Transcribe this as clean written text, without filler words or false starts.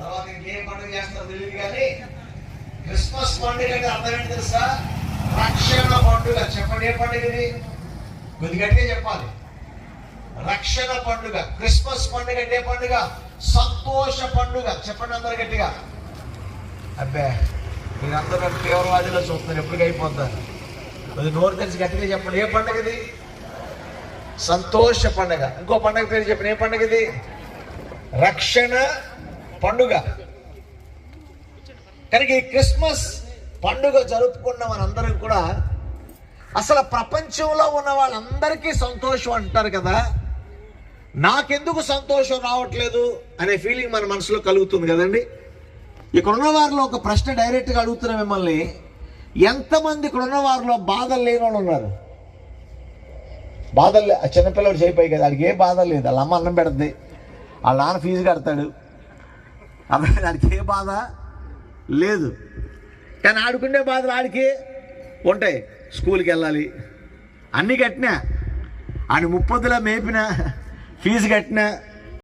తర్వాత ఇంకేం పండుగ చేస్తారో తెలియదు కానీ క్రిస్మస్ పండుగ అంటే అర్థం ఏంటి తెలుసా? రక్షణ పండుగ. చెప్పండి, ఏ పండుగ ఇది? కొద్ది గట్టిగా చెప్పాలి. రక్షణ పండుగ. క్రిస్మస్ పండుగ అంటే ఏ పండుగ? సంతోష పండుగ. చెప్పండి అందరు గట్టిగా. అబ్బే, మీరందరూ తీవ్రవాదిలో చూస్తున్నారు, ఎప్పటికీ అయిపోతారు. కొద్ది నోరు తెలిసి గట్టిగా చెప్పండి, ఏ పండుగ ఇది? సంతోష పండుగ. ఇంకో పండుగ పేరు చెప్పండి, ఏ పండుగ ఇది? రక్షణ పండుగ. కనుక ఈ క్రిస్మస్ పండుగ జరుపుకున్న మనందరం కూడా అసలు ప్రపంచంలో ఉన్న వాళ్ళందరికీ సంతోషం అంటారు కదా, నాకెందుకు సంతోషం రావట్లేదు అనే ఫీలింగ్ మన మనసులో కలుగుతుంది కదండి. ఇక్కడ ఉన్న వారిలో ఒక ప్రశ్న డైరెక్ట్గా అడుగుతున్నా మిమ్మల్ని, ఎంతమంది ఇక్కడ ఉన్న వారిలో బాధలు లేని వాళ్ళు ఉన్నారు? బాధలు చిన్నపిల్లడు చేయిపోయి కదా, వాడికి ఏ బాధ లేదు. వాళ్ళ అమ్మ అన్నం పెడుతుంది, వాళ్ళ నాన్న ఫీజు కడతాడు, వాడికి ఏ బాధ లేదు. కానీ ఆడుకునే బాధలు ఆడికి ఉంటాయి. స్కూల్కి వెళ్ళాలి, అన్నీ కట్టినా, ఆడి ముప్పొద్దులా మేపినా, ఫీజు కట్టినా,